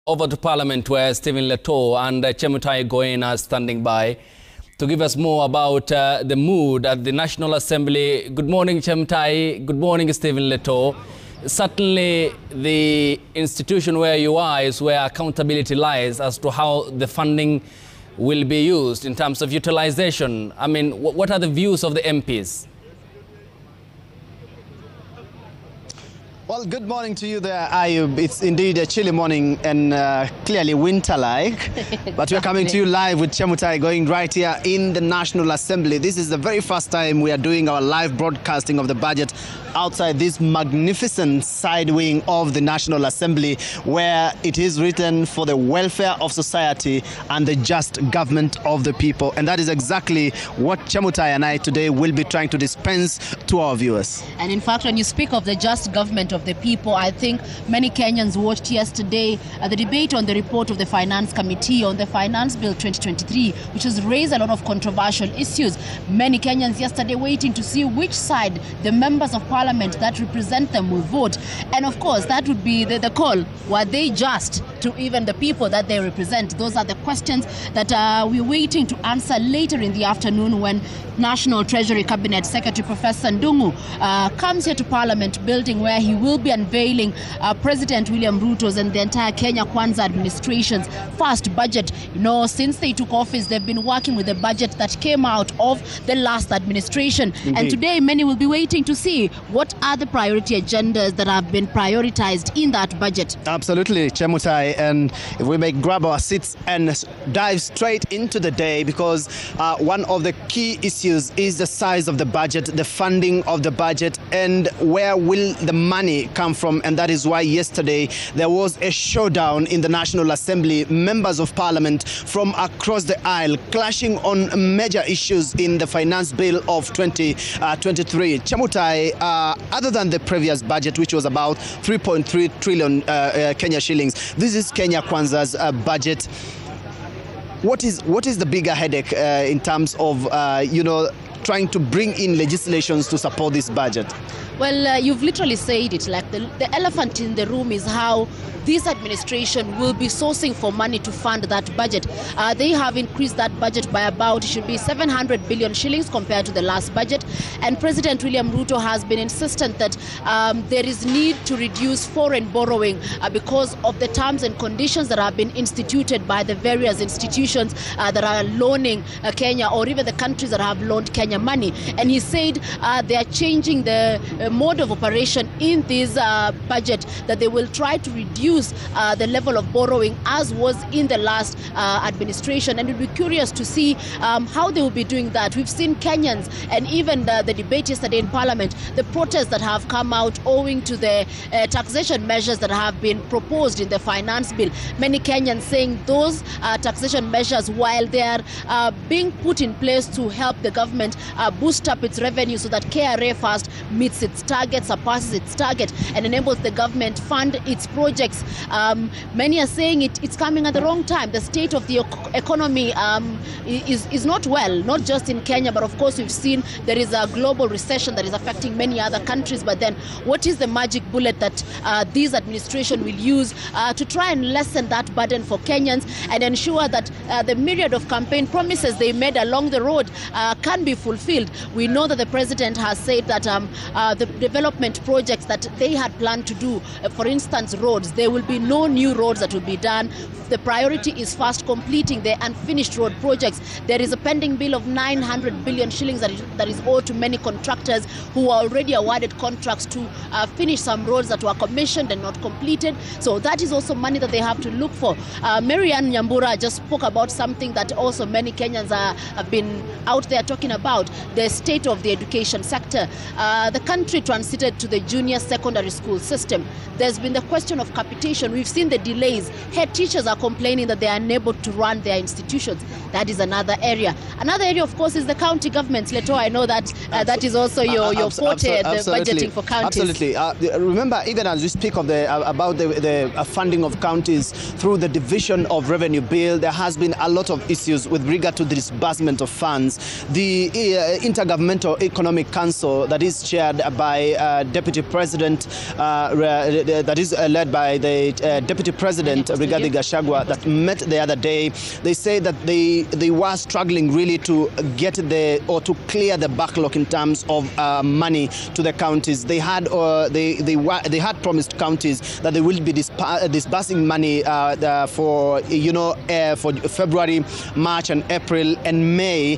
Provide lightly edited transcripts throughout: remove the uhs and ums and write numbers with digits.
Over to Parliament, where Stephen Leto and Chemutai Goen are standing by to give us more about the mood at the National Assembly. Good morning, Chemutai. Good morning, Stephen Leto. Certainly, the institution where you are is where accountability lies as to how the funding will be used in terms of utilization. I mean, what are the views of the MPs? Well, good morning to you there, Ayub. It's indeed a chilly morning and clearly winter-like. But we're coming to you live with Chemutai going right here in the National Assembly. This is the very first time we are doing our live broadcasting of the budget outside this magnificent side wing of the National Assembly, where it is written for the welfare of society and the just government of the people. And that is exactly what Chemutai and I today will be trying to dispense to our viewers. And in fact, when you speak of the just government of the people, I think many Kenyans watched yesterday the debate on the report of the Finance Committee on the Finance Bill 2023, which has raised a lot of controversial issues. Many Kenyans yesterday waiting to see which side the members of Parliament that represent them will vote. And of course, that would be the call. Were they just to even the people that they represent? Those are the questions that we're waiting to answer later in the afternoon when National Treasury Cabinet Secretary Professor Ndungu comes here to Parliament building, where he will be unveiling President William Ruto's and the entire Kenya Kwanza administration's first budget. You know, since they took office, they've been working with the budget that came out of the last administration. Indeed. And today, many will be waiting to see what are the priority agendas that have been prioritized in that budget. Absolutely, Chemutai. And if we may grab our seats and dive straight into the day, because one of the key issues is the size of the budget, the funding of the budget, and where will the money come from. And that is why yesterday there was a showdown in the National Assembly. Members of Parliament from across the aisle clashing on major issues in the Finance Bill of 2023. Chemutai, other than the previous budget, which was about 3.3 trillion Kenya shillings, this is Kenya Kwanza's budget. What is the bigger headache in terms of, trying to bring in legislations to support this budget? Well, you've literally said it. Like the elephant in the room is how this administration will be sourcing for money to fund that budget. They have increased that budget by about, it should be 700 billion shillings compared to the last budget. And President William Ruto has been insistent that there is need to reduce foreign borrowing because of the terms and conditions that have been instituted by the various institutions that are loaning Kenya, or even the countries that have loaned Kenya money. And he said they are changing the mode of operation in this budget, that they will try to reduce the level of borrowing as was in the last administration. And we'll be curious to see how they will be doing that. We've seen Kenyans, and even the debate yesterday in Parliament, the protests that have come out owing to the taxation measures that have been proposed in the finance bill. Many Kenyans saying those taxation measures, while they are being put in place to help the government boost up its revenue so that KRA First meets its target, surpasses its target, and enables the government fund its projects. Many are saying it's coming at the wrong time. The state of the economy is not well, not just in Kenya, but of course we've seen there is a global recession that is affecting many other countries. But then what is the magic bullet that this administration will use to try and lessen that burden for Kenyans and ensure that the myriad of campaign promises they made along the road can be fulfilled? We know that the president has said that the development projects that they had planned to do, for instance, roads, there will be no new roads that will be done. The priority is first completing the unfinished road projects. There is a pending bill of 900 billion shillings that is owed to many contractors who are already awarded contracts to finish some roads that were commissioned and not completed. So that is also money that they have to look for. Marianne Nyambura just spoke about something that also many Kenyans have been out there talking about, the state of the education sector. The country transited to the junior secondary school system. There's been the question of capitation. We've seen the delays. Head teachers are complaining that they are unable to run their institutions. That is another area. Another area, of course, is the county governments. Leto, I know that that is also your forte, the budgeting for counties. Absolutely. Remember, even as we speak of about the funding of counties through the division of revenue bill, there has been a lot of issues with regard to the disbursement of funds. The Intergovernmental Economic Council that is chaired by by Deputy President, that is led by the Deputy President Rigathi Gachagua, that met the other day. They say that they were struggling really to get to clear the backlog in terms of money to the counties. They had promised counties that they will be disbursing money for February, March, and April and May.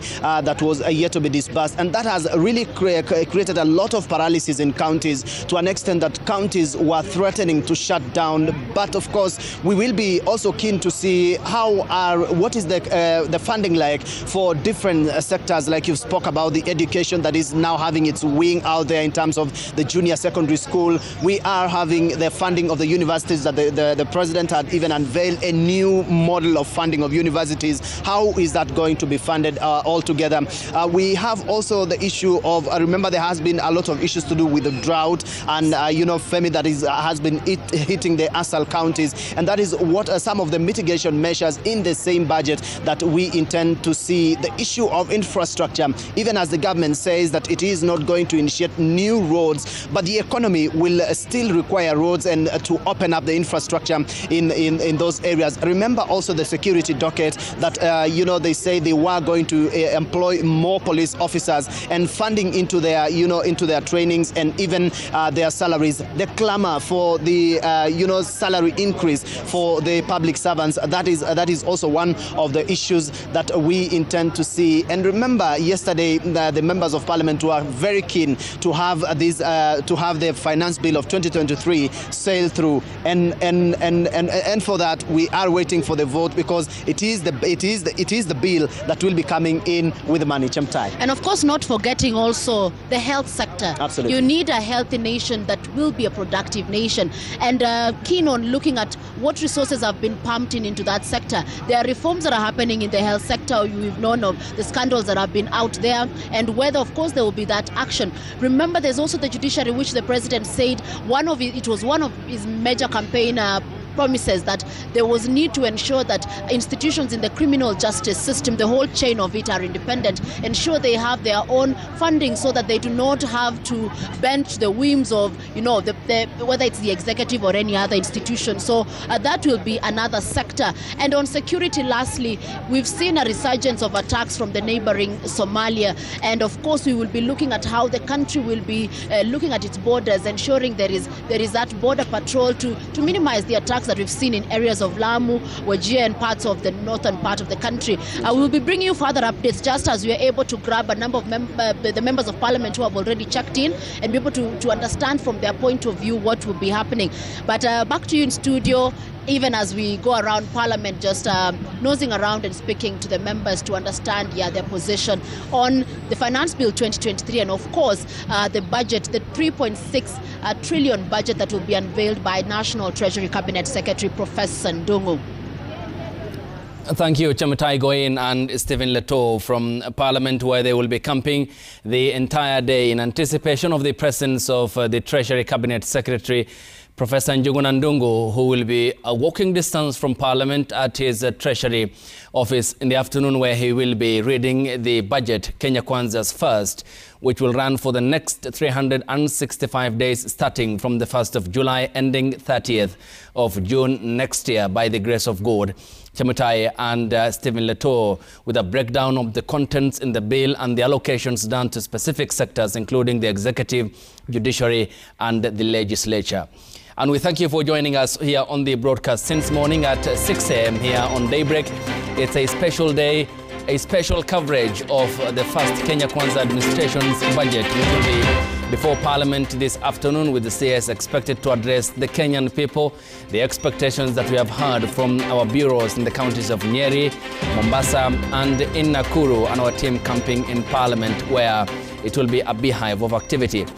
That was yet to be disbursed, and that has really created a lot of paralysis in counties, to an extent that counties were threatening to shut down. But of course, we will be also keen to see what is the funding like for different sectors, like you spoke about the education that is now having its wing out there in terms of the junior secondary school. We are having the funding of the universities that the president had even unveiled a new model of funding of universities. How is that going to be funded altogether? We have also the issue of, remember, there has been a lot of issues to do with the drought and, Femi, that has been hitting the ASAL counties. And that is what are some of the mitigation measures in the same budget that we intend to see. The issue of infrastructure, even as the government says that it is not going to initiate new roads, but the economy will still require roads and to open up the infrastructure in those areas. Remember also the security docket that, they say they were going to employ more police officers and funding into their, into their trainings and even their salaries. The clamor for the, salary increase for the public servants, that is also one of the issues that we intend to see. And remember, yesterday the members of parliament were very keen to have the finance bill of 2023 sail through, and for that we are waiting for the vote, because it is the bill that will be coming in with the money. Chemtai. And of course, not forgetting also the health sector. Absolutely. You need a healthy nation that will be a productive nation, and keen on looking at what resources have been pumped into that sector. There are reforms that are happening in the health sector. We've known of the scandals that have been out there, and whether, of course, there will be that action. Remember, there's also the judiciary, which the president said it was one of his major campaign promises, that there was need to ensure that institutions in the criminal justice system, the whole chain of it, are independent, ensure they have their own funding so that they do not have to bend the whims of, whether it's the executive or any other institution. So that will be another sector. And on security, lastly, we've seen a resurgence of attacks from the neighboring Somalia. And of course, we will be looking at how the country will be looking at its borders, ensuring there is that border patrol to minimize the attacks that we've seen in areas of Lamu, Wajir, and parts of the northern part of the country. We will be bringing you further updates just as we are able to grab a number of the members of parliament who have already checked in and be able to understand from their point of view what will be happening. But back to you in studio, even as we go around parliament, just nosing around and speaking to the members to understand their position on the finance bill 2023, and of course the budget, the 3.6 trillion budget that will be unveiled by National Treasury Cabinet Secretary Professor Ndungu. Thank you, Chemtai Goin and Stephen Leto from Parliament, where they will be camping the entire day in anticipation of the presence of the Treasury Cabinet Secretary Professor Njuguna Ndungu, who will be a walking distance from Parliament at his Treasury office in the afternoon, where he will be reading the budget, Kenya Kwanza's first, which will run for the next 365 days, starting from the 1st of July, ending 30th of June next year, by the grace of God. Chemutai and Stephen Leto with a breakdown of the contents in the bill and the allocations done to specific sectors, including the executive, judiciary, and the legislature. And we thank you for joining us here on the broadcast since morning at 6 a.m. here on Daybreak. It's a special day, a special coverage of the first Kenya Kwanza administration's budget, which will be before Parliament this afternoon, with the CS expected to address the Kenyan people. The expectations that we have heard from our bureaus in the counties of Nyeri, Mombasa, and in Nakuru, and our team camping in Parliament, where it will be a beehive of activity.